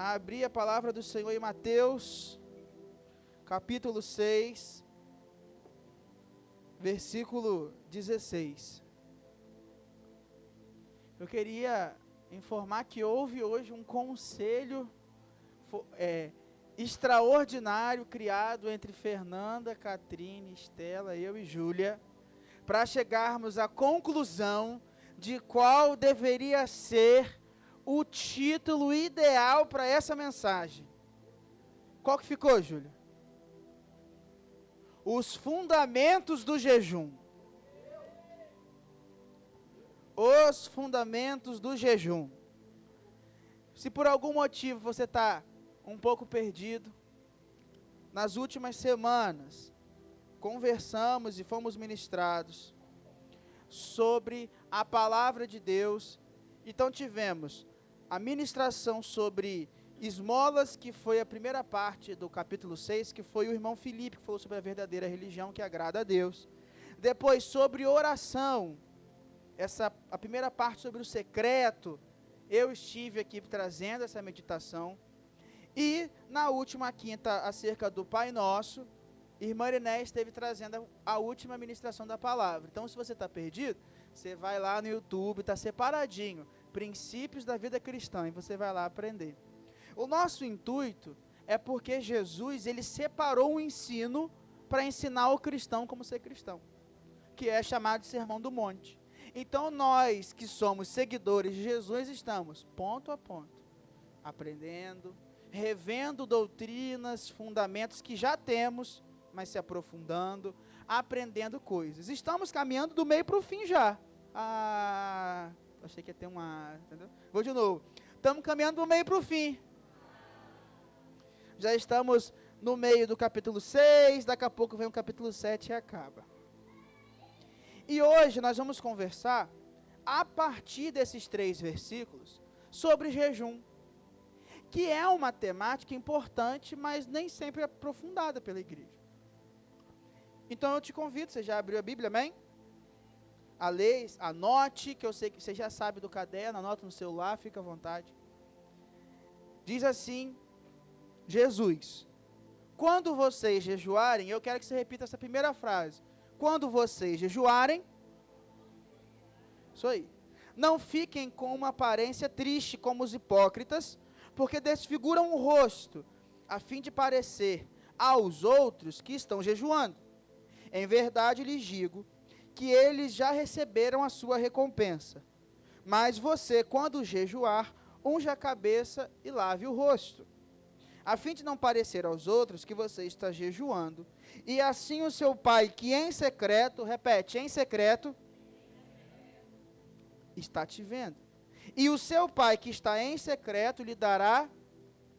a abrir a palavra do Senhor em Mateus, capítulo 6, versículo 16. Eu queria informar que houve hoje um conselho extraordinário criado entre Fernanda, Catrine, Estela, eu e Júlia, para chegarmos à conclusão de qual deveria ser o título ideal para essa mensagem. Qual que ficou, Júlia? Os fundamentos do jejum. Os fundamentos do jejum. Se por algum motivo você está um pouco perdido, nas últimas semanas conversamos e fomos ministrados sobre a palavra de Deus. Então tivemos a ministração sobre esmolas, que foi a primeira parte do capítulo 6, que foi o irmão Felipe, que falou sobre a verdadeira religião que agrada a Deus. Depois sobre oração, a primeira parte sobre o secreto, eu estive aqui trazendo essa meditação. E na última quinta, acerca do Pai Nosso, irmã Irené esteve trazendo a última ministração da palavra. Então, se você está perdido, você vai lá no YouTube, está separadinho, princípios da vida cristã, e você vai lá aprender. O nosso intuito é porque Jesus, ele separou um ensino para ensinar o cristão como ser cristão, que é chamado de Sermão do Monte. Então, nós que somos seguidores de Jesus, estamos ponto a ponto, aprendendo, revendo doutrinas, fundamentos que já temos, mas se aprofundando, aprendendo coisas. Estamos caminhando do meio para o fim já. Achei que ia ter uma... Entendeu? Vou de novo. Estamos caminhando do meio para o fim. Já estamos no meio do capítulo 6, daqui a pouco vem o capítulo 7 e acaba. E hoje nós vamos conversar, a partir desses 3 versículos, sobre jejum, que é uma temática importante, mas nem sempre aprofundada pela igreja. Então eu te convido, você já abriu a Bíblia, amém? A ler, anote, que eu sei que você já sabe do caderno, anota no celular, fica à vontade. Diz assim, Jesus: quando vocês jejuarem, eu quero que você repita essa primeira frase. Quando vocês jejuarem, isso aí, não fiquem com uma aparência triste como os hipócritas, porque desfiguram o rosto, a fim de parecer aos outros que estão jejuando. Em verdade lhes digo que eles já receberam a sua recompensa. Mas você, quando jejuar, unja a cabeça e lave o rosto, a fim de não parecer aos outros que você está jejuando. E assim o seu pai, que em secreto, repete, em secreto, está te vendo. E o seu pai, que está em secreto, lhe dará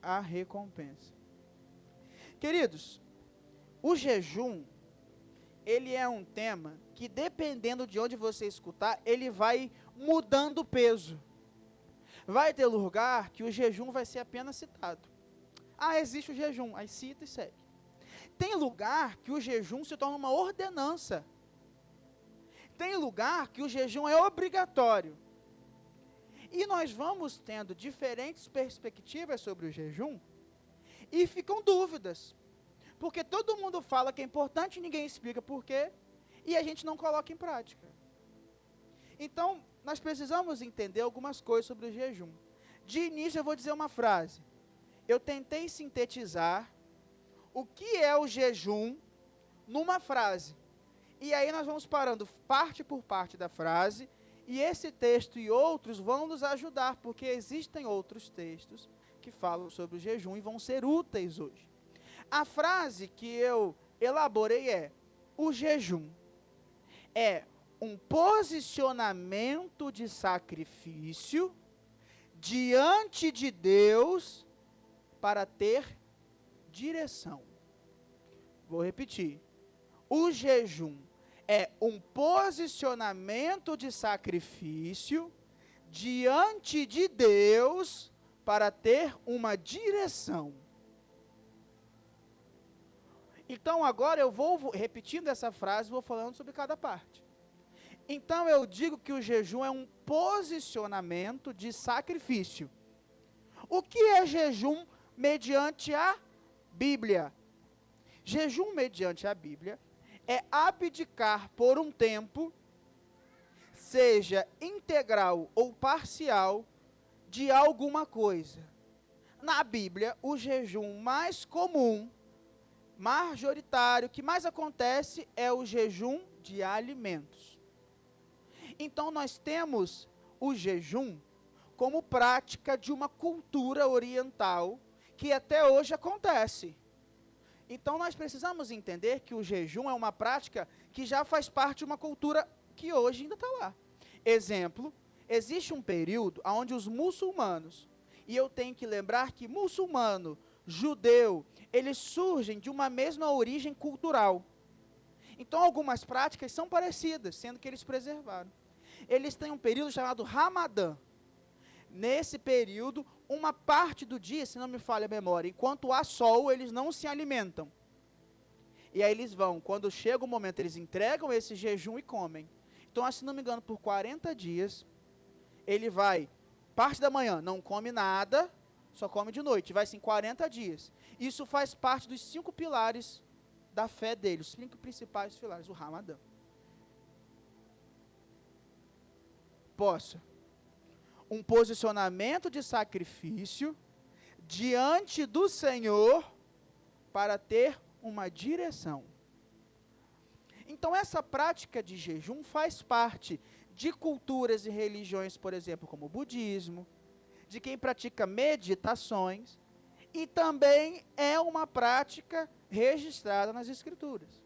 a recompensa. Queridos, o jejum, ele é um tema que, dependendo de onde você escutar, ele vai mudando o peso. Vai ter lugar que o jejum vai ser apenas citado. Existe o jejum, aí cita e segue. Tem lugar que o jejum se torna uma ordenança. Tem lugar que o jejum é obrigatório. E nós vamos tendo diferentes perspectivas sobre o jejum, e ficam dúvidas. Porque todo mundo fala que é importante, ninguém explica por quê, e a gente não coloca em prática. Então, nós precisamos entender algumas coisas sobre o jejum. De início, eu vou dizer uma frase. Eu tentei sintetizar o que é o jejum numa frase. E aí nós vamos parando parte por parte da frase, e esse texto e outros vão nos ajudar, porque existem outros textos que falam sobre o jejum e vão ser úteis hoje. A frase que eu elaborei é: o jejum é um posicionamento de sacrifício diante de Deus para ter direção. Vou repetir. O jejum é um posicionamento de sacrifício diante de Deus para ter uma direção. Então agora eu vou repetindo essa frase, vou falando sobre cada parte. Então eu digo que o jejum é um posicionamento de sacrifício. O que é jejum mediante a Bíblia? Jejum mediante a Bíblia é abdicar por um tempo, seja integral ou parcial, de alguma coisa. Na Bíblia, o jejum mais comum, majoritário, que mais acontece é o jejum de alimentos. Então nós temos o jejum como prática de uma cultura oriental que até hoje acontece. Então nós precisamos entender que o jejum é uma prática que já faz parte de uma cultura que hoje ainda está lá. Exemplo, existe um período onde os muçulmanos, e eu tenho que lembrar que muçulmano, judeu, eles surgem de uma mesma origem cultural. Então algumas práticas são parecidas, sendo que eles preservaram. Eles têm um período chamado Ramadã. Nesse período, uma parte do dia, se não me falha a memória, enquanto há sol, eles não se alimentam. E aí eles vão, quando chega o momento, eles entregam esse jejum e comem. Então, se não me engano, por 40 dias, ele vai, parte da manhã, não come nada, só come de noite, vai-se em 40 dias. Isso faz parte dos 5 pilares da fé dele, os 5 principais pilares, o Ramadã. Um posicionamento de sacrifício diante do Senhor para ter uma direção. Então essa prática de jejum faz parte de culturas e religiões, por exemplo, como o budismo, de quem pratica meditações, e também é uma prática registrada nas Escrituras.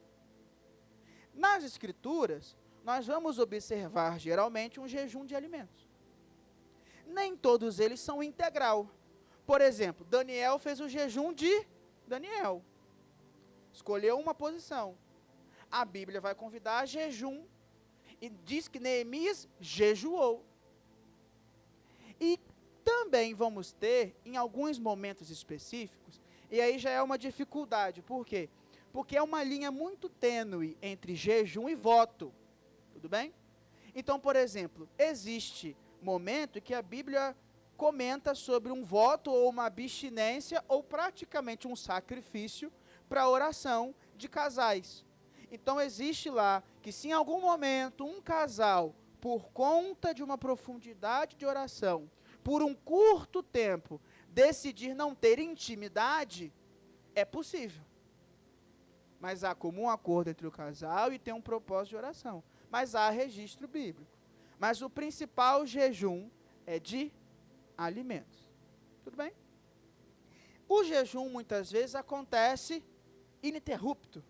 Nas Escrituras, nós vamos observar geralmente um jejum de alimentos. Nem todos eles são integral. Por exemplo, Daniel fez o jejum de Daniel. Escolheu uma posição. A Bíblia vai convidar a jejum e diz que Neemias jejuou. E também vamos ter, em alguns momentos específicos, e aí já é uma dificuldade. Por quê? Porque é uma linha muito tênue entre jejum e voto. Tudo bem? Então, por exemplo, existe momento que a Bíblia comenta sobre um voto ou uma abstinência ou praticamente um sacrifício para oração de casais. Então existe lá que se em algum momento um casal, por conta de uma profundidade de oração, por um curto tempo, decidir não ter intimidade, é possível. Mas há comum acordo entre o casal e tem um propósito de oração. Mas há registro bíblico. Mas o principal jejum é de alimentos. Tudo bem? O jejum muitas vezes acontece ininterrupto.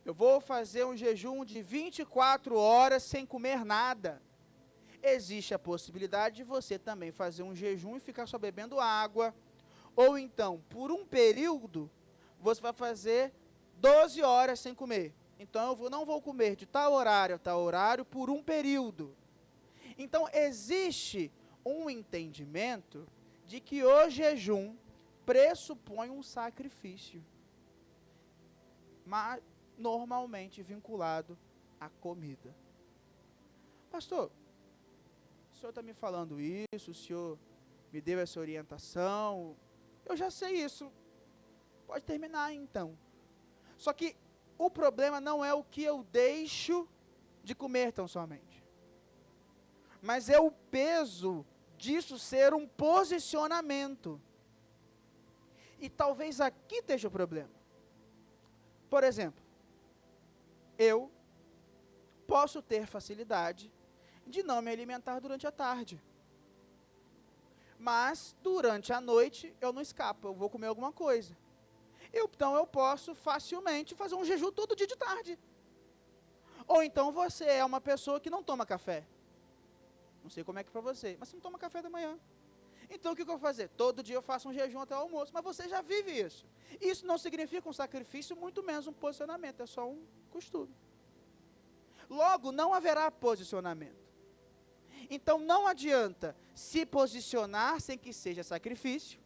Eu vou fazer um jejum de 24 horas sem comer nada. Existe a possibilidade de você também fazer um jejum e ficar só bebendo água. Ou então, por um período, você vai fazer 12 horas sem comer. Então, não vou comer de tal horário a tal horário por um período. Então, existe um entendimento de que o jejum pressupõe um sacrifício, mas normalmente vinculado à comida. Pastor, o senhor está me falando isso, o senhor me deu essa orientação, eu já sei isso, pode terminar então. Só que o problema não é o que eu deixo de comer tão somente, mas é o peso disso ser um posicionamento. E talvez aqui esteja o problema. Por exemplo, eu posso ter facilidade de não me alimentar durante a tarde. Mas durante a noite eu não escapo, eu vou comer alguma coisa. Então eu posso facilmente fazer um jejum todo dia de tarde. Ou então você é uma pessoa que não toma café. Não sei como é que é para você, mas você não toma café da manhã. Então o que eu vou fazer? Todo dia eu faço um jejum até o almoço, mas você já vive isso. Isso não significa um sacrifício, muito menos um posicionamento, é só um costume. Logo, não haverá posicionamento. Então não adianta se posicionar sem que seja sacrifício,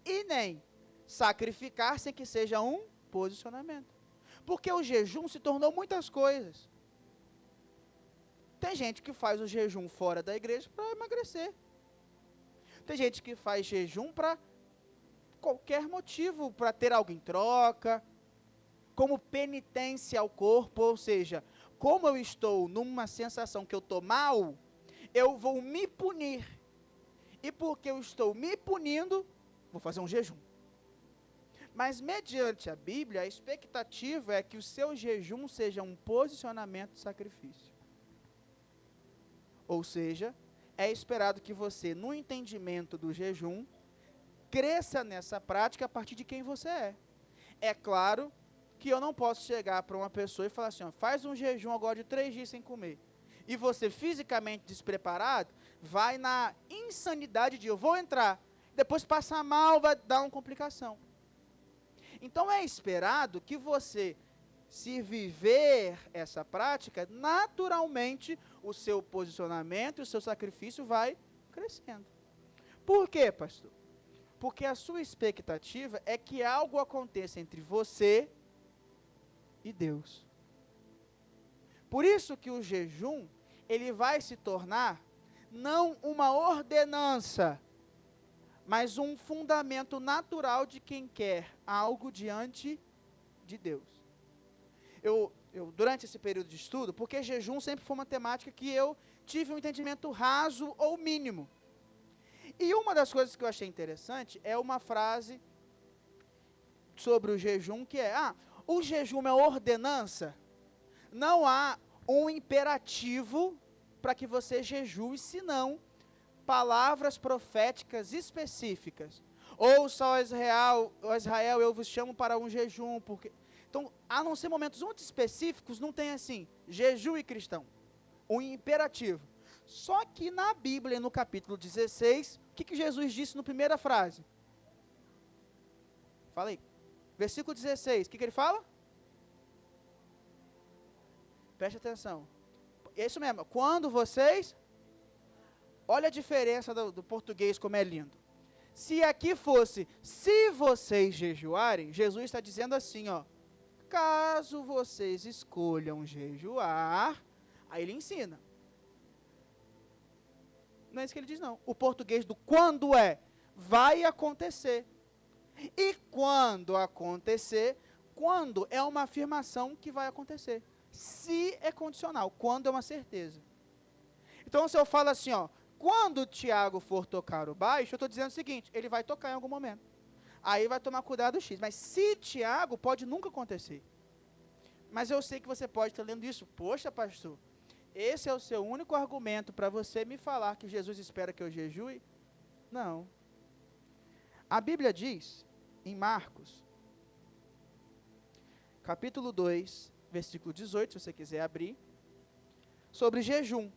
e nem sacrificar sem que seja um posicionamento. Porque o jejum se tornou muitas coisas. Tem gente que faz o jejum fora da igreja para emagrecer. Tem gente que faz jejum para qualquer motivo, para ter algo em troca, como penitência ao corpo, ou seja, como eu estou numa sensação que eu estou mal, eu vou me punir. E porque eu estou me punindo, vou fazer um jejum. Mas mediante a Bíblia, a expectativa é que o seu jejum seja um posicionamento de sacrifício. Ou seja, é esperado que você, no entendimento do jejum, cresça nessa prática a partir de quem você é. É claro que eu não posso chegar para uma pessoa e falar assim, ó, faz um jejum agora de 3 dias sem comer. E você, fisicamente despreparado, vai na insanidade de eu vou entrar, depois passar mal, vai dar uma complicação. Então é esperado que você, se viver essa prática, naturalmente o seu posicionamento e o seu sacrifício vai crescendo. Por quê, pastor? Porque a sua expectativa é que algo aconteça entre você e Deus. Por isso que o jejum, ele vai se tornar não uma ordenança, mas um fundamento natural de quem quer algo diante de Deus. Eu durante esse período de estudo, porque jejum sempre foi uma temática que eu tive um entendimento raso ou mínimo. E uma das coisas que eu achei interessante é uma frase sobre o jejum, que é, o jejum é ordenança, não há um imperativo para que você jejue, senão palavras proféticas específicas. Ouça, ó Israel, eu vos chamo para um jejum, porque... Então, a não ser momentos muito específicos, não tem assim, jejum cristão, um imperativo. Só que na Bíblia, no capítulo 16, o que Jesus disse na primeira frase? Fala aí. Versículo 16, o que ele fala? Preste atenção. É isso mesmo, quando vocês... Olha a diferença do português, como é lindo. Se aqui fosse, se vocês jejuarem, Jesus está dizendo assim, ó, caso vocês escolham jejuar, aí ele ensina. Não é isso que ele diz, não. O português do quando é, vai acontecer. E quando acontecer, quando é uma afirmação que vai acontecer. Se é condicional, quando é uma certeza. Então, se eu falo assim, ó, quando o Tiago for tocar o baixo, eu estou dizendo o seguinte, ele vai tocar em algum momento. Aí vai tomar cuidado o X. Mas se Tiago, pode nunca acontecer. Mas eu sei que você pode estar lendo isso. Poxa, pastor, esse é o seu único argumento para você me falar que Jesus espera que eu jejue? Não. A Bíblia diz, em Marcos, capítulo 2, versículo 18, se você quiser abrir, sobre jejum.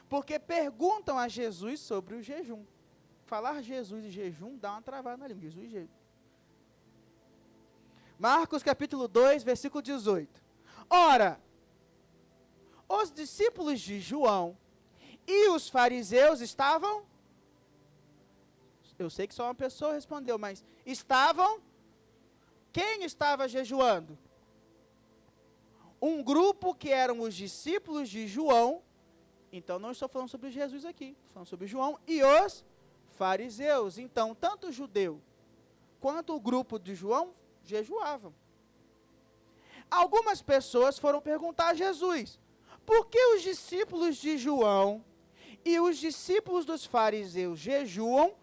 Porque perguntam a Jesus sobre o jejum. Falar Jesus e jejum dá uma travada na língua. Jesus e jejum. Marcos capítulo 2, versículo 18. Ora, os discípulos de João e os fariseus estavam... Eu sei que só uma pessoa respondeu, mas estavam... Quem estava jejuando? Um grupo que eram os discípulos de João. Então, não estou falando sobre Jesus aqui, estou falando sobre João e os fariseus. Então, tanto o judeu quanto o grupo de João jejuavam. Algumas pessoas foram perguntar a Jesus, por que os discípulos de João e os discípulos dos fariseus jejuam,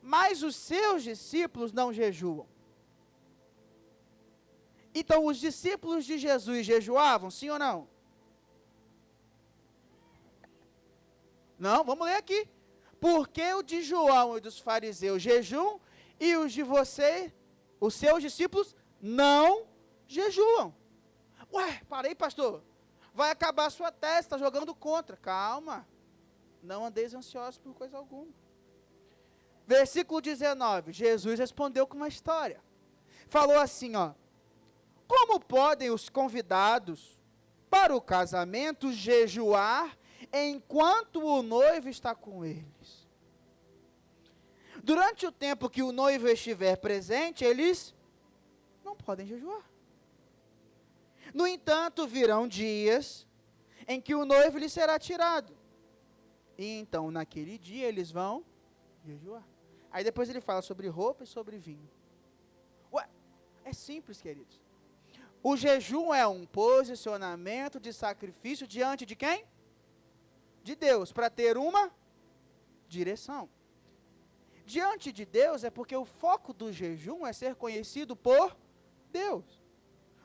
mas os seus discípulos não jejuam? Então, os discípulos de Jesus jejuavam, sim ou não? Não, vamos ler aqui. Porque o de João e dos fariseus jejuam e os de você, os seus discípulos, não jejuam. Ué, parei, pastor. Vai acabar a sua testa, está jogando contra. Calma. Não andeis ansiosos por coisa alguma. Versículo 19. Jesus respondeu com uma história. Falou assim, ó. Como podem os convidados para o casamento jejuar enquanto o noivo está com eles? Durante o tempo que o noivo estiver presente, eles não podem jejuar. No entanto, virão dias em que o noivo lhe será tirado. E então, naquele dia, eles vão jejuar. Aí depois ele fala sobre roupa e sobre vinho. Ué, é simples, queridos. O jejum é um posicionamento de sacrifício diante de quem? De Deus, para ter uma direção. Diante de Deus é porque o foco do jejum é ser conhecido por Deus.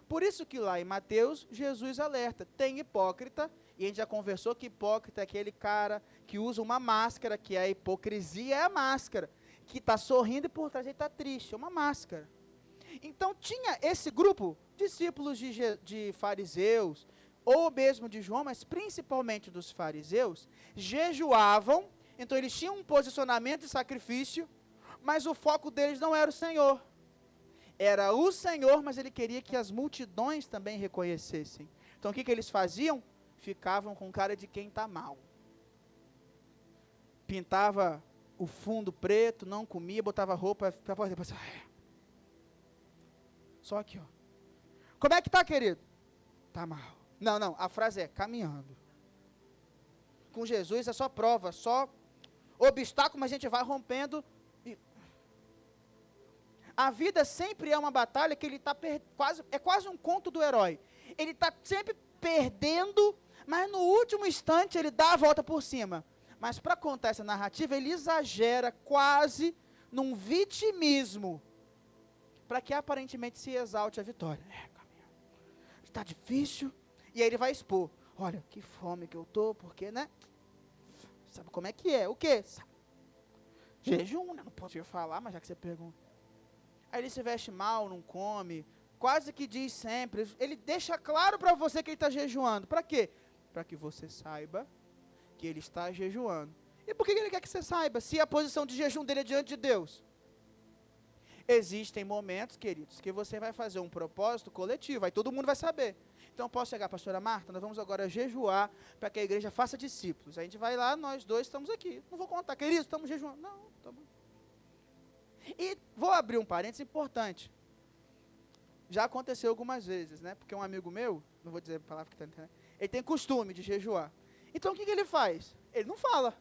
Por isso que lá em Mateus, Jesus alerta, tem hipócrita, e a gente já conversou que hipócrita é aquele cara que usa uma máscara, que a hipocrisia é a máscara, que está sorrindo e por trás ele está triste, é uma máscara. Então tinha esse grupo, discípulos de fariseus, ou mesmo de João, mas principalmente dos fariseus, jejuavam, então eles tinham um posicionamento de sacrifício, mas o foco deles não era o Senhor. Era o Senhor, mas ele queria que as multidões também reconhecessem. Então o que eles faziam? Ficavam com cara de quem está mal. Pintava o fundo preto, não comia, botava roupa para fora, depois... Só aqui, ó. Como é que tá, querido? Tá mal. Não, a frase é caminhando. Com Jesus é só prova, só obstáculo, mas a gente vai rompendo. A vida sempre é uma batalha que ele está é quase um conto do herói. Ele está sempre perdendo, mas no último instante ele dá a volta por cima. Mas para contar essa narrativa, ele exagera quase num vitimismo, para que aparentemente se exalte a vitória. Está difícil. E aí ele vai expor. Olha, que fome que eu estou, porque, né? Sabe como é que é? O quê? Jejum, né? Não podia falar, mas já que você pergunta. Aí ele se veste mal, não come, quase que diz sempre. Ele deixa claro para você que ele está jejuando. Para quê? Para que você saiba que ele está jejuando. E por que ele quer que você saiba? Se a posição de jejum dele é diante de Deus. Existem momentos, queridos, que você vai fazer um propósito coletivo, aí todo mundo vai saber. Então eu posso chegar, pastora Marta, nós vamos agora jejuar para que a igreja faça discípulos. A gente vai lá, nós dois estamos aqui. Não vou contar, queridos, estamos jejuando. Não, tá bom. E vou abrir um parênteses importante. Já aconteceu algumas vezes, né? Porque um amigo meu, não vou dizer a palavra que está na internet, ele tem costume de jejuar. Então o que ele faz? Ele não fala.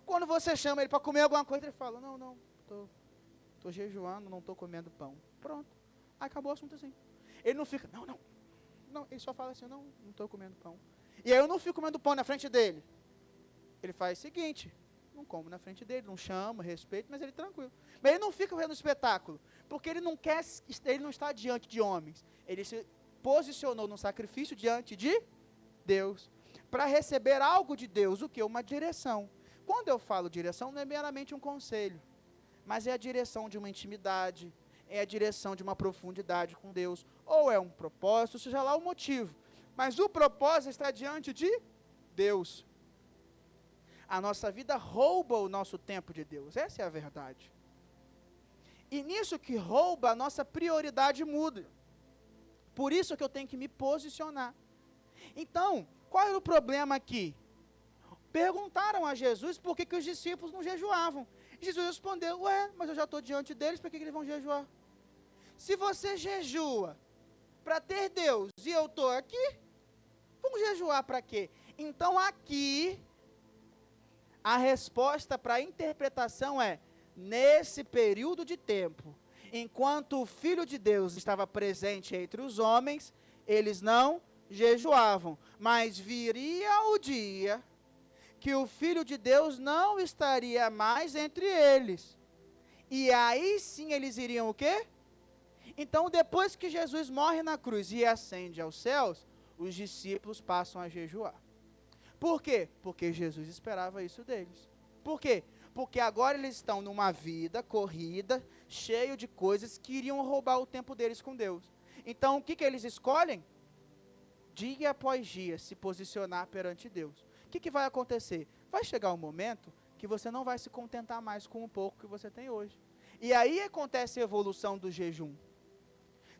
Quando você chama ele para comer alguma coisa, ele fala, não, estou jejuando, não estou comendo pão. Pronto. Aí acabou o assunto assim. Ele não fica, não, ele só fala assim, não estou comendo pão. E aí eu não fico comendo pão na frente dele. Ele faz o seguinte, não como na frente dele, não chama, respeito, mas ele tranquilo. Mas ele não fica vendo espetáculo, porque ele não quer, ele não está diante de homens. Ele se posicionou no sacrifício diante de Deus, para receber algo de Deus, o que? Uma direção. Quando eu falo direção, não é meramente um conselho, mas é a direção de uma intimidade, é a direção de uma profundidade com Deus, ou é um propósito, seja lá o motivo. Mas o propósito está diante de Deus. A nossa vida rouba o nosso tempo de Deus, essa é a verdade. E nisso que rouba, a nossa prioridade muda. Por isso que eu tenho que me posicionar. Então, qual era o problema aqui? Perguntaram a Jesus por que os discípulos não jejuavam. Jesus respondeu, mas eu já estou diante deles, por que eles vão jejuar? Se você jejua para ter Deus e eu estou aqui, vamos jejuar para quê? Então aqui, a resposta para a interpretação é, nesse período de tempo, enquanto o Filho de Deus estava presente entre os homens, eles não jejuavam, mas viria o dia que o Filho de Deus não estaria mais entre eles. E aí sim eles iriam o quê? Então depois que Jesus morre na cruz e ascende aos céus, os discípulos passam a jejuar. Por quê? Porque Jesus esperava isso deles. Por quê? Porque agora eles estão numa vida corrida, cheio de coisas que iriam roubar o tempo deles com Deus. Então o que eles escolhem? Dia após dia se posicionar perante Deus. O que vai acontecer? Vai chegar um momento que você não vai se contentar mais com o pouco que você tem hoje. E aí acontece a evolução do jejum.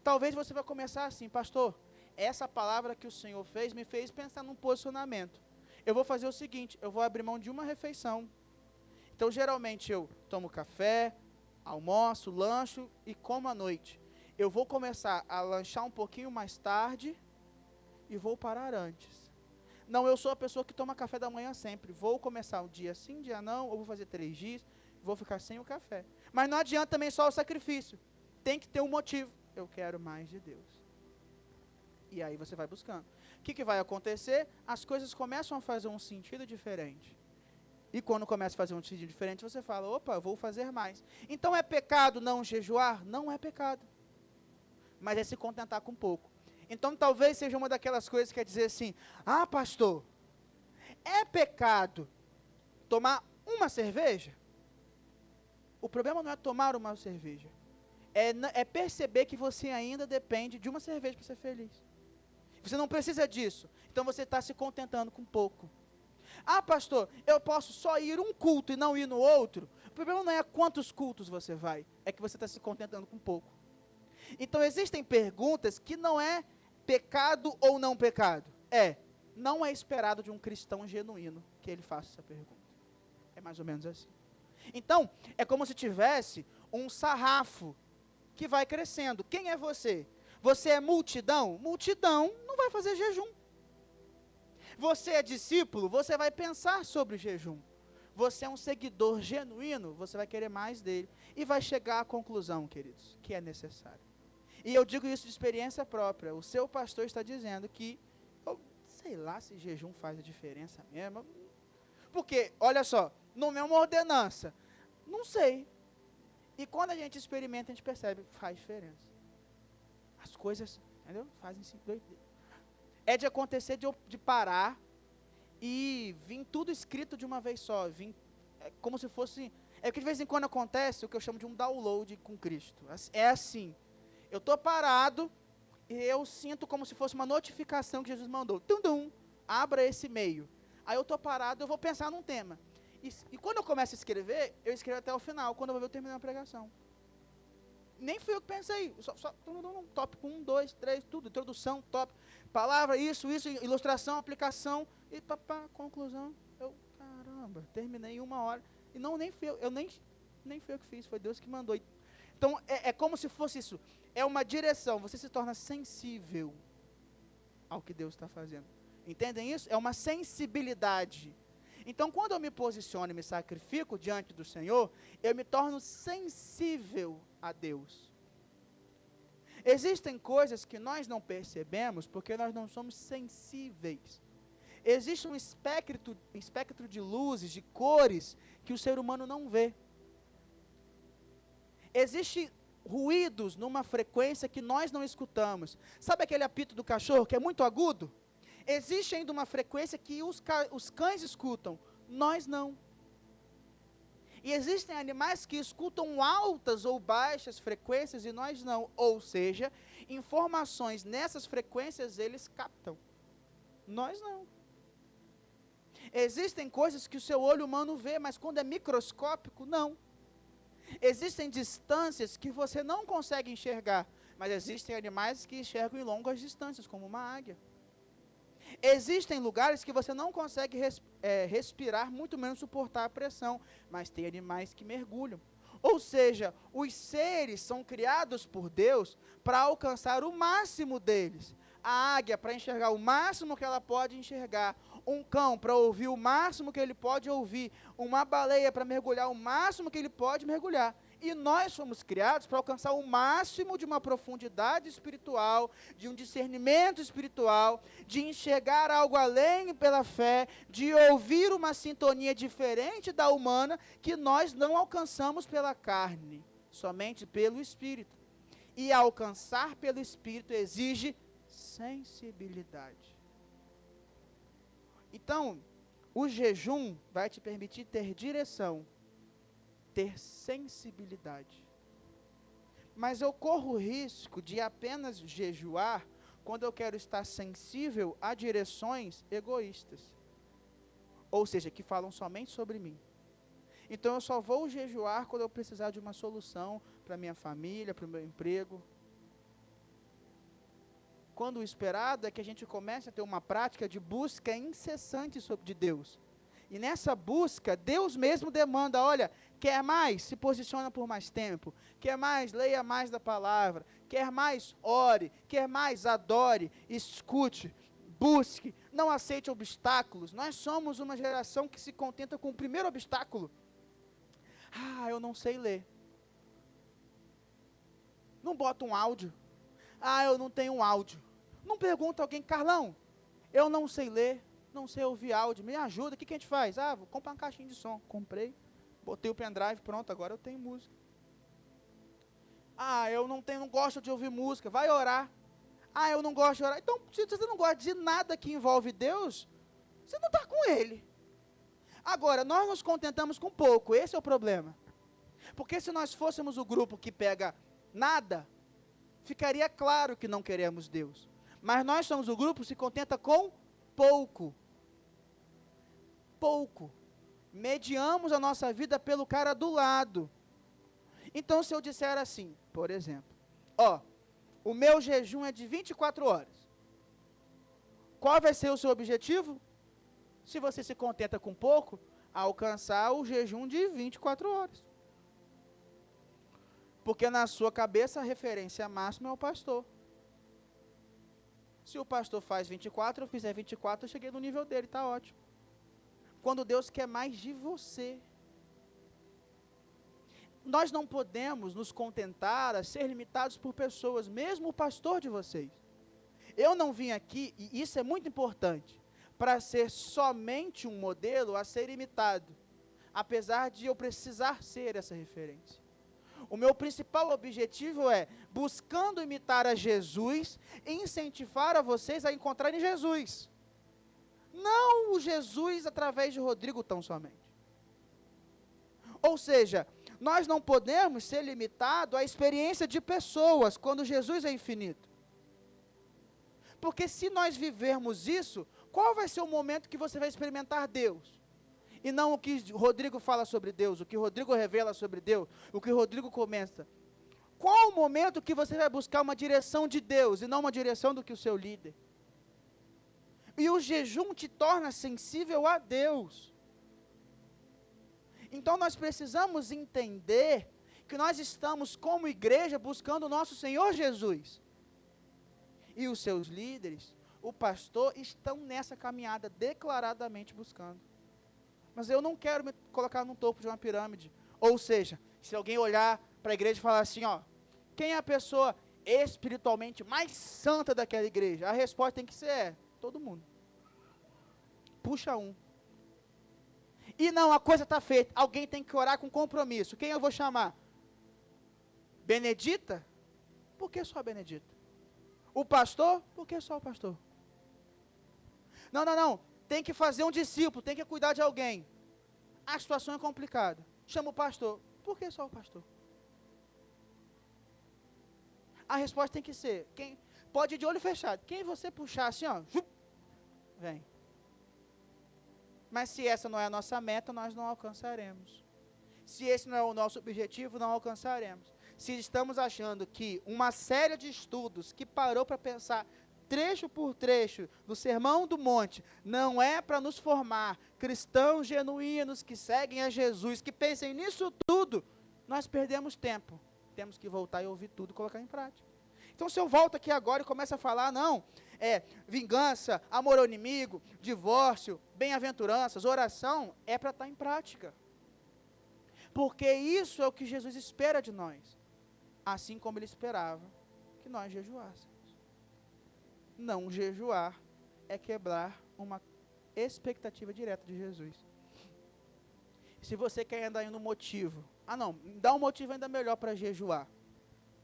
Talvez você vai começar assim, pastor, essa palavra que o Senhor fez me fez pensar num posicionamento. Eu vou fazer o seguinte, eu vou abrir mão de uma refeição. Então geralmente eu tomo café, almoço, lancho e como à noite. Eu vou começar a lanchar um pouquinho mais tarde e vou parar antes. Não, eu sou a pessoa que toma café da manhã sempre. Vou começar um dia sim, dia não, ou vou fazer 3 dias. vou ficar sem o café. Mas não adianta também só o sacrifício. Tem que ter um motivo. Eu quero mais de Deus. E aí você vai buscando. O que vai acontecer? As coisas começam a fazer um sentido diferente. E quando começa a fazer um sentido diferente, você fala, opa, vou fazer mais. Então é pecado não jejuar? Não é pecado. Mas é se contentar com pouco. Então talvez seja uma daquelas coisas que é dizer assim, ah, pastor, é pecado tomar uma cerveja? O problema não é tomar uma cerveja. É perceber que você ainda depende de uma cerveja para ser feliz. Você não precisa disso. Então você está se contentando com pouco. Ah, pastor, eu posso só ir um culto e não ir no outro? O problema não é quantos cultos você vai, é que você está se contentando com pouco. Então existem perguntas que não é pecado ou não pecado. Não é esperado de um cristão genuíno que ele faça essa pergunta. É mais ou menos assim. Então, é como se tivesse um sarrafo que vai crescendo. Quem é você? Você é multidão? Multidão não vai fazer jejum. Você é discípulo? Você vai pensar sobre o jejum. Você é um seguidor genuíno? Você vai querer mais dele. E vai chegar à conclusão, queridos, que é necessário. E eu digo isso de experiência própria. O seu pastor está dizendo que, sei lá se jejum faz a diferença mesmo. Porque, olha só, não é uma ordenança. Não sei. E quando a gente experimenta, a gente percebe que faz diferença. As coisas, entendeu? Fazem sentido. É de acontecer de parar e vir tudo escrito de uma vez só. É como se fosse... É que de vez em quando acontece o que eu chamo de um download com Cristo. É assim. Eu estou parado e eu sinto como se fosse uma notificação que Jesus mandou. Tum, abra esse e-mail. Aí eu estou parado, eu vou pensar num tema. E quando eu começo a escrever, eu escrevo até o final, quando eu vou ver, eu termino a pregação. Nem fui eu que pensei, só tópico 1, 2, 3, tudo, introdução, tópico, palavra, isso, ilustração, aplicação, e conclusão. Eu, caramba, terminei em 1 hora. E não, nem fui eu, nem fui eu que fiz, foi Deus que mandou. Então, é como se fosse isso, é uma direção, você se torna sensível ao que Deus está fazendo. Entendem isso? É uma sensibilidade. Então, quando eu me posiciono e me sacrifico diante do Senhor, eu me torno sensível a Deus. Existem coisas que nós não percebemos porque nós não somos sensíveis. Existe um espectro de luzes, de cores, que o ser humano não vê. Existem ruídos numa frequência que nós não escutamos. Sabe aquele apito do cachorro que é muito agudo? Existe ainda uma frequência que os cães escutam, nós não. E existem animais que escutam altas ou baixas frequências e nós não. Ou seja, informações nessas frequências eles captam. Nós não. Existem coisas que o seu olho humano vê, mas quando é microscópico, não. Existem distâncias que você não consegue enxergar, mas existem animais que enxergam em longas distâncias, como uma águia. Existem lugares que você não consegue respirar, muito menos suportar a pressão, mas tem animais que mergulham. Ou seja, os seres são criados por Deus para alcançar o máximo deles. A águia para enxergar o máximo que ela pode enxergar, um cão para ouvir o máximo que ele pode ouvir, uma baleia para mergulhar o máximo que ele pode mergulhar. E nós fomos criados para alcançar o máximo de uma profundidade espiritual, de um discernimento espiritual, de enxergar algo além pela fé, de ouvir uma sintonia diferente da humana, que nós não alcançamos pela carne, somente pelo Espírito. E alcançar pelo Espírito exige sensibilidade. Então, o jejum vai te permitir ter direção, ter sensibilidade. Mas eu corro o risco de apenas jejuar quando eu quero estar sensível a direções egoístas. Ou seja, que falam somente sobre mim. Então eu só vou jejuar quando eu precisar de uma solução para minha família, para o meu emprego. Quando o esperado é que a gente comece a ter uma prática de busca incessante de Deus. E nessa busca, Deus mesmo demanda, olha, quer mais? Se posiciona por mais tempo. Quer mais? Leia mais da palavra. Quer mais? Ore. Quer mais? Adore. Escute. Busque. Não aceite obstáculos. Nós somos uma geração que se contenta com o primeiro obstáculo. Ah, eu não sei ler. Não bota um áudio. Ah, eu não tenho um áudio. Não pergunta alguém, Carlão, eu não sei ler, não sei ouvir áudio, me ajuda, o que a gente faz? Ah, vou comprar uma caixinha de som. Comprei, botei o pendrive, pronto, agora eu tenho música. Ah, eu não gosto de ouvir música, vai orar. Ah, eu não gosto de orar. Então, se você não gosta de nada que envolve Deus, você não está com Ele. Agora, nós nos contentamos com pouco, esse é o problema. Porque se nós fôssemos o grupo que pega nada, ficaria claro que não queremos Deus. Mas nós somos o grupo que se contenta com pouco. Pouco. Mediamos a nossa vida pelo cara do lado. Então, se eu disser assim, por exemplo, ó, o meu jejum é de 24 horas. Qual vai ser o seu objetivo? Se você se contenta com pouco, alcançar o jejum de 24 horas. Porque na sua cabeça a referência máxima é o pastor. Se o pastor faz 24, eu fizer 24, eu cheguei no nível dele, está ótimo. Quando Deus quer mais de você. Nós não podemos nos contentar a ser limitados por pessoas, mesmo o pastor de vocês. Eu não vim aqui, e isso é muito importante, para ser somente um modelo a ser imitado, apesar de eu precisar ser essa referência. O meu principal objetivo é, buscando imitar a Jesus, incentivar a vocês a encontrarem Jesus. Não o Jesus através de Rodrigo tão somente. Ou seja, nós não podemos ser limitados à experiência de pessoas, quando Jesus é infinito. Porque se nós vivermos isso, qual vai ser o momento que você vai experimentar Deus? E não o que Rodrigo fala sobre Deus, o que Rodrigo revela sobre Deus, o que Rodrigo comenta. Qual o momento que você vai buscar uma direção de Deus e não uma direção do que o seu líder? E o jejum te torna sensível a Deus. Então nós precisamos entender que nós estamos como igreja buscando o nosso Senhor Jesus. E os seus líderes, o pastor, estão nessa caminhada declaradamente buscando. Mas eu não quero me colocar no topo de uma pirâmide. Ou seja, se alguém olhar para a igreja e falar assim, ó, quem é a pessoa espiritualmente mais santa daquela igreja? A resposta tem que ser, todo mundo. Puxa um. E não, a coisa está feita. Alguém tem que orar com compromisso. Quem eu vou chamar? Benedita? Por que só a Benedita? O pastor? Por que só o pastor? Não. Tem que fazer um discípulo, tem que cuidar de alguém. A situação é complicada. Chama o pastor. Por que só o pastor? A resposta tem que ser, pode ir de olho fechado. Quem você puxar assim, ó, vem. Mas se essa não é a nossa meta, nós não alcançaremos. Se esse não é o nosso objetivo, não alcançaremos. Se estamos achando que uma série de estudos que parou para pensar trecho por trecho do Sermão do Monte não é para nos formar cristãos genuínos que seguem a Jesus, que pensem nisso tudo, nós perdemos tempo. Temos que voltar e ouvir tudo e colocar em prática. Então, se eu volto aqui agora e começo a falar, vingança, amor ao inimigo, divórcio, bem-aventuranças, oração, é para estar em prática. Porque isso é o que Jesus espera de nós. Assim como ele esperava que nós jejuássemos. Não jejuar é quebrar uma expectativa direta de Jesus. Se você quer andar no motivo, dá um motivo ainda melhor para jejuar.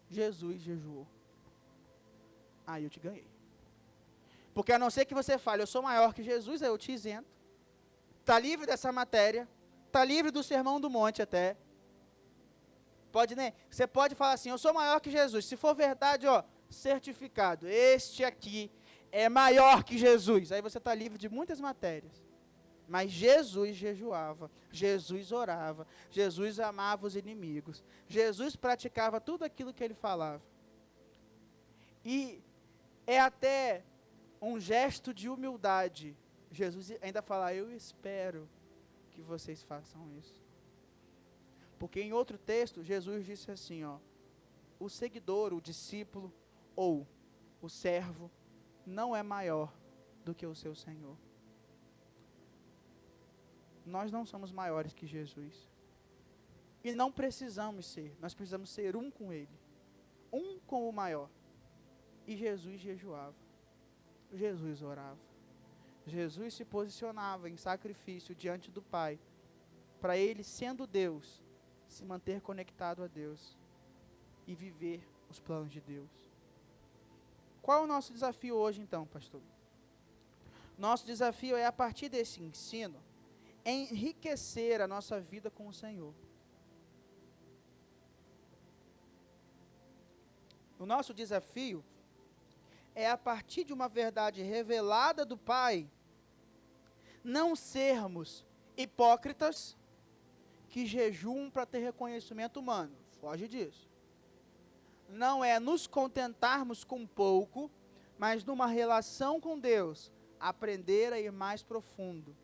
Jesus jejuou. Aí eu te ganhei. Porque a não ser que você fale, eu sou maior que Jesus, aí eu te isento. Está livre dessa matéria, está livre do Sermão do Monte até. Pode, né? Você pode falar assim, eu sou maior que Jesus. Se for verdade, certificado, este aqui é maior que Jesus. Aí você está livre de muitas matérias. Mas Jesus jejuava, Jesus orava, Jesus amava os inimigos, Jesus praticava tudo aquilo que ele falava. E é até um gesto de humildade. Jesus ainda fala, eu espero que vocês façam isso. Porque em outro texto, Jesus disse assim, o seguidor, o discípulo ou o servo não é maior do que o seu Senhor. Nós não somos maiores que Jesus. E não precisamos ser, nós precisamos ser um com Ele. Um com o maior. E Jesus jejuava. Jesus orava. Jesus se posicionava em sacrifício diante do Pai, para Ele, sendo Deus, se manter conectado a Deus e viver os planos de Deus. Qual é o nosso desafio hoje então, pastor? Nosso desafio é, a partir desse ensino, enriquecer a nossa vida com o Senhor. O nosso desafio é, a partir de uma verdade revelada do Pai, não sermos hipócritas que jejuam para ter reconhecimento humano. Foge disso. Não é nos contentarmos com pouco, mas numa relação com Deus, aprender a ir mais profundo.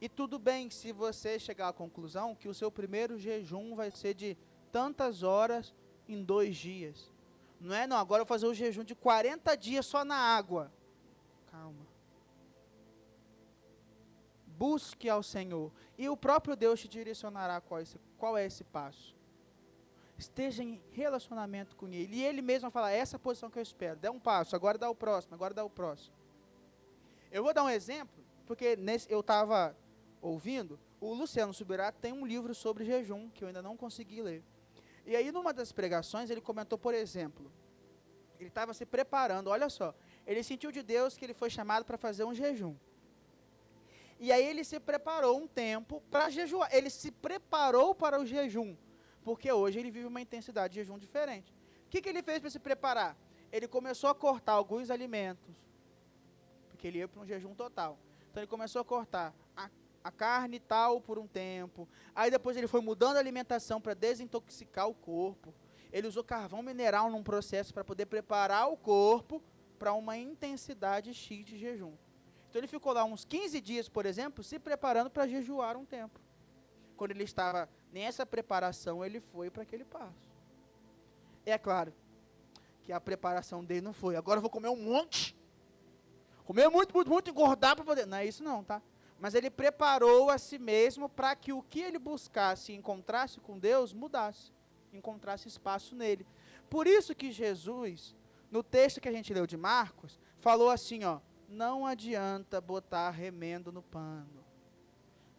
E tudo bem se você chegar à conclusão que o seu primeiro jejum vai ser de tantas horas em 2 dias. Não é, não, agora eu vou fazer o jejum de 40 dias só na água. Calma. Busque ao Senhor. E o próprio Deus te direcionará qual é esse passo. Esteja em relacionamento com Ele. E Ele mesmo vai falar, essa é a posição que eu espero. Dê um passo, agora dá o próximo, agora dá o próximo. Eu vou dar um exemplo, porque eu estava ouvindo, o Luciano Subirá tem um livro sobre jejum, que eu ainda não consegui ler. E aí, numa das pregações, ele comentou, por exemplo, ele estava se preparando, olha só, ele sentiu de Deus que ele foi chamado para fazer um jejum. E aí ele se preparou um tempo para jejuar, ele se preparou para o jejum, porque hoje ele vive uma intensidade de jejum diferente. O que ele fez para se preparar? Ele começou a cortar alguns alimentos, porque ele ia para um jejum total. Então ele começou a cortar a carne e tal por um tempo. Aí depois ele foi mudando a alimentação para desintoxicar o corpo. Ele usou carvão mineral num processo para poder preparar o corpo para uma intensidade X de jejum. Então ele ficou lá uns 15 dias, por exemplo, se preparando para jejuar um tempo. Quando ele estava nessa preparação, ele foi para aquele passo. É claro que a preparação dele não foi, agora eu vou comer um monte. Comer muito, engordar para poder... Não é isso não, tá? Mas ele preparou a si mesmo para que o que ele buscasse e encontrasse com Deus, mudasse. Encontrasse espaço nele. Por isso que Jesus, no texto que a gente leu de Marcos, falou assim, ó, não adianta botar remendo no pano.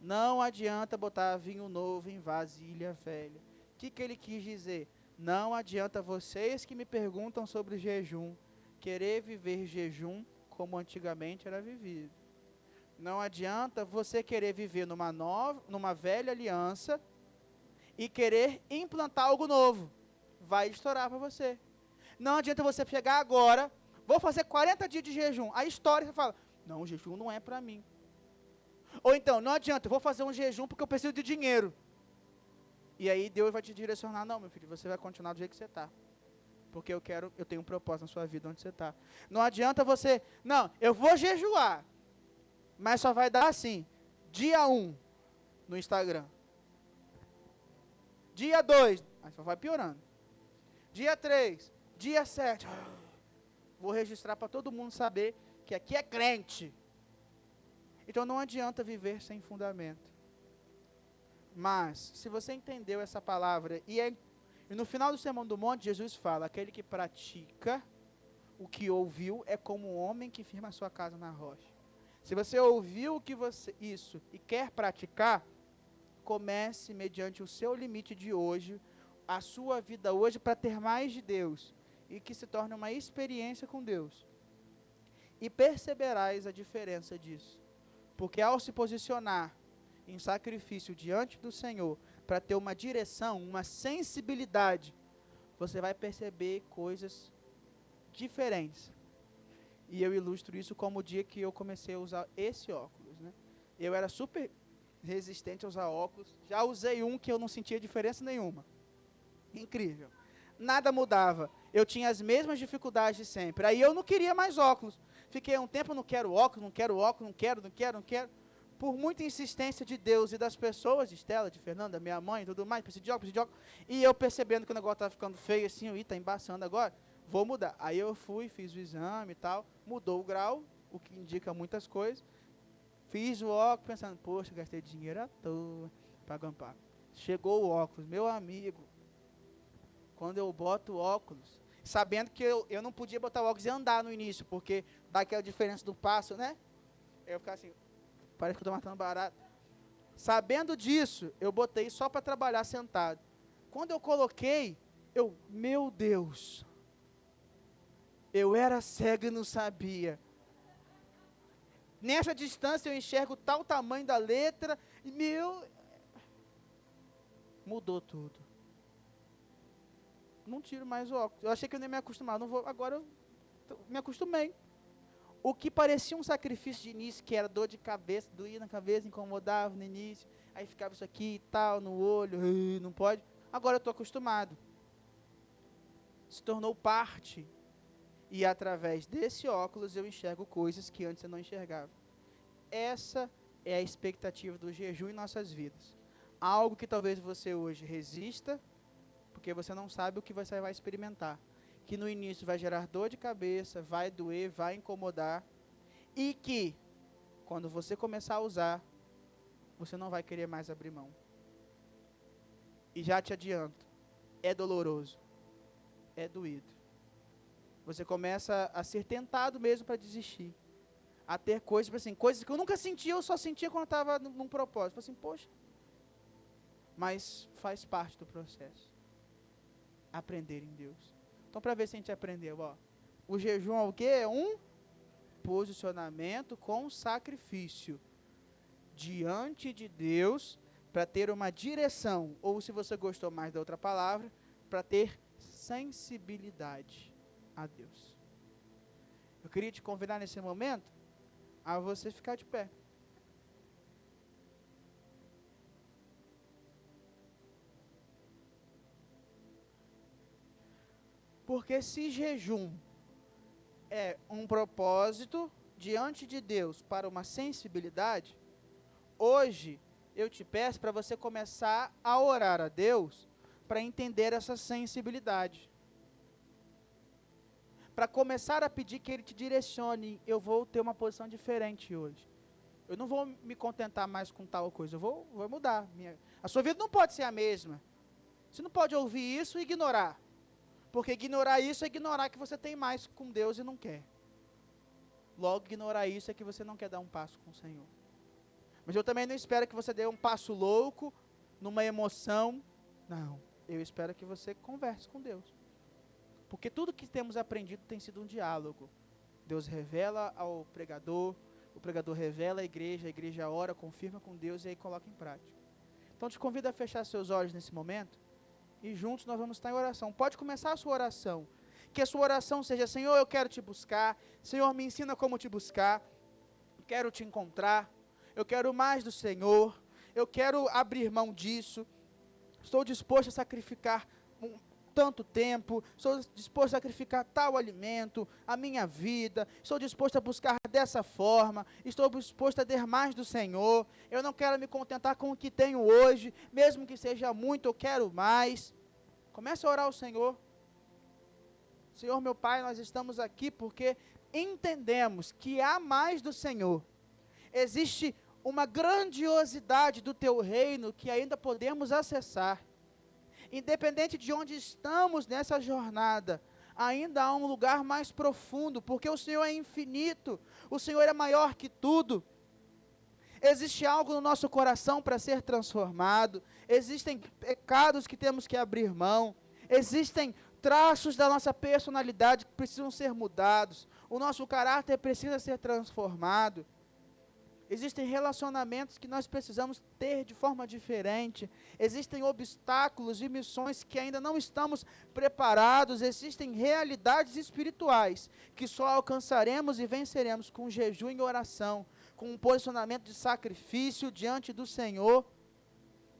Não adianta botar vinho novo em vasilha velha. O que ele quis dizer? Não adianta vocês que me perguntam sobre jejum, querer viver jejum como antigamente era vivido. Não adianta você querer viver numa velha aliança e querer implantar algo novo. Vai estourar para você. Não adianta você chegar agora, vou fazer 40 dias de jejum. A história você fala, não, o jejum não é para mim. Ou então, não adianta, vou fazer um jejum porque eu preciso de dinheiro. E aí Deus vai te direcionar, não, meu filho, você vai continuar do jeito que você está. Porque eu tenho um propósito na sua vida onde você está. Não adianta você, não, eu vou jejuar. Mas só vai dar assim, dia 1 no Instagram. Dia 2, aí só vai piorando. Dia 3, dia 7, vou registrar para todo mundo saber que aqui é crente. Então não adianta viver sem fundamento. Mas, se você entendeu essa palavra, e no final do Sermão do Monte, Jesus fala, aquele que pratica o que ouviu é como um homem que firma a sua casa na rocha. Se você ouviu isso e quer praticar, comece mediante o seu limite de hoje, a sua vida hoje para ter mais de Deus e que se torne uma experiência com Deus. E perceberás a diferença disso. Porque ao se posicionar em sacrifício diante do Senhor, para ter uma direção, uma sensibilidade, você vai perceber coisas diferentes. E eu ilustro isso como o dia que eu comecei a usar esse óculos, né? Eu era super resistente a usar óculos, já usei um que eu não sentia diferença nenhuma. Incrível. Nada mudava. Eu tinha as mesmas dificuldades de sempre. Aí eu não queria mais óculos. Fiquei um tempo, não quero óculos, não quero. Por muita insistência de Deus e das pessoas, de Estela, de Fernanda, minha mãe, tudo mais, preciso de óculos. E eu percebendo que o negócio estava ficando feio assim, está embaçando agora, vou mudar. Aí eu fui, fiz o exame e tal, mudou o grau, o que indica muitas coisas. Fiz o óculos pensando, poxa, gastei dinheiro à toa, pagando. Chegou o óculos, meu amigo. Quando eu boto o óculos, sabendo que eu não podia botar o óculos e andar no início, porque dá aquela diferença do passo, né? Eu ficava assim, parece que eu estou matando barato. Sabendo disso, eu botei só para trabalhar sentado. Quando eu coloquei, meu Deus, eu era cego e não sabia. Nessa distância eu enxergo tal tamanho da letra, e mudou tudo. Não tiro mais o óculos. Eu achei que eu nem me acostumava, não vou, agora eu me acostumei. O que parecia um sacrifício de início, que era dor de cabeça, doía na cabeça, incomodava no início, aí ficava isso aqui e tal, no olho, não pode. Agora eu estou acostumado. Se tornou parte. E através desse óculos eu enxergo coisas que antes eu não enxergava. Essa é a expectativa do jejum em nossas vidas. Algo que talvez você hoje resista, porque você não sabe o que você vai experimentar. Que no início vai gerar dor de cabeça, vai doer, vai incomodar. E que, quando você começar a usar, você não vai querer mais abrir mão. E já te adianto, é doloroso, é doído. Você começa a ser tentado mesmo para desistir. A ter coisas, assim, coisas que eu nunca sentia, eu só sentia quando eu estava num propósito. Assim, poxa. Mas faz parte do processo. Aprender em Deus. Então, para ver se a gente aprendeu, ó. O jejum é o quê? É um posicionamento com sacrifício diante de Deus para ter uma direção, ou se você gostou mais da outra palavra, para ter sensibilidade a Deus. Eu queria te convidar nesse momento a você ficar de pé. Porque se jejum é um propósito diante de Deus para uma sensibilidade, hoje eu te peço para você começar a orar a Deus para entender essa sensibilidade. Para começar a pedir que Ele te direcione, eu vou ter uma posição diferente hoje. Eu não vou me contentar mais com tal coisa, eu vou mudar. A sua vida não pode ser a mesma. Você não pode ouvir isso e ignorar. Porque ignorar isso é ignorar que você tem mais com Deus e não quer. Logo, ignorar isso é que você não quer dar um passo com o Senhor. Mas eu também não espero que você dê um passo louco, numa emoção. Não, eu espero que você converse com Deus. Porque tudo que temos aprendido tem sido um diálogo. Deus revela ao pregador, o pregador revela à igreja, a igreja ora, confirma com Deus e aí coloca em prática. Então te convido a fechar seus olhos nesse momento e juntos nós vamos estar em oração. Pode começar a sua oração. Que a sua oração seja: Senhor, eu quero te buscar. Senhor, me ensina como te buscar. Quero te encontrar. Eu quero mais do Senhor. Eu quero abrir mão disso. Estou disposto a sacrificar tanto tempo, estou disposto a sacrificar tal alimento, a minha vida, estou disposto a buscar dessa forma, estou disposto a ter mais do Senhor, eu não quero me contentar com o que tenho hoje, mesmo que seja muito, eu quero mais. Comece a orar ao Senhor. Senhor meu Pai, nós estamos aqui porque entendemos que há mais do Senhor, existe uma grandiosidade do Teu reino que ainda podemos acessar. Independente de onde estamos nessa jornada, ainda há um lugar mais profundo, porque o Senhor é infinito, o Senhor é maior que tudo. Existe algo no nosso coração para ser transformado, existem pecados que temos que abrir mão, existem traços da nossa personalidade que precisam ser mudados, o nosso caráter precisa ser transformado. Existem relacionamentos que nós precisamos ter de forma diferente. Existem obstáculos e missões que ainda não estamos preparados. Existem realidades espirituais que só alcançaremos e venceremos com jejum e oração, com um posicionamento de sacrifício diante do Senhor,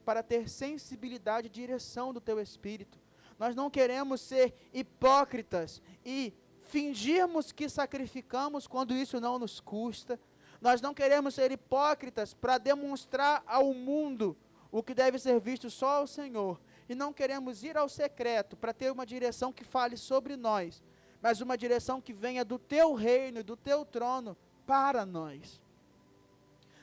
para ter sensibilidade e direção do Teu Espírito. Nós não queremos ser hipócritas e fingirmos que sacrificamos quando isso não nos custa. Nós não queremos ser hipócritas para demonstrar ao mundo o que deve ser visto só ao Senhor. E não queremos ir ao secreto para ter uma direção que fale sobre nós, mas uma direção que venha do Teu reino, do Teu trono para nós.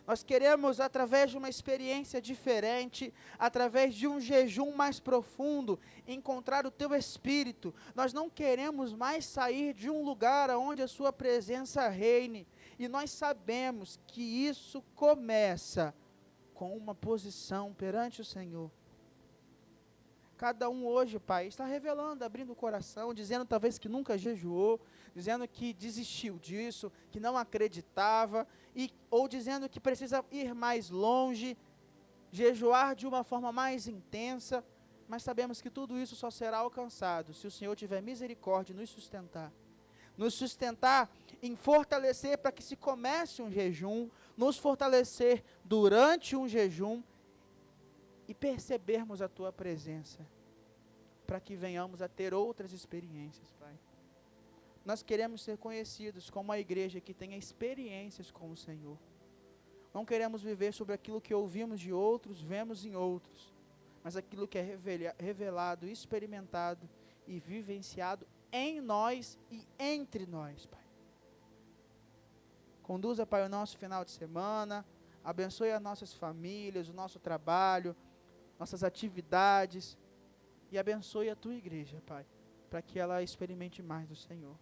Nós queremos, através de uma experiência diferente, através de um jejum mais profundo, encontrar o Teu Espírito. Nós não queremos mais sair de um lugar onde a Sua presença reine. E nós sabemos que isso começa com uma posição perante o Senhor. Cada um hoje, Pai, está revelando, abrindo o coração, dizendo talvez que nunca jejuou, dizendo que desistiu disso, que não acreditava, ou dizendo que precisa ir mais longe, jejuar de uma forma mais intensa, mas sabemos que tudo isso só será alcançado se o Senhor tiver misericórdia e nos sustentar em fortalecer para que se comece um jejum, nos fortalecer durante um jejum, e percebermos a Tua presença, para que venhamos a ter outras experiências, Pai. Nós queremos ser conhecidos como uma igreja que tenha experiências com o Senhor. Não queremos viver sobre aquilo que ouvimos de outros, vemos em outros, mas aquilo que é revelado, experimentado e vivenciado em nós e entre nós, Pai. Conduza, Pai, o nosso final de semana, abençoe as nossas famílias, o nosso trabalho, nossas atividades, e abençoe a Tua igreja, Pai, para que ela experimente mais do Senhor.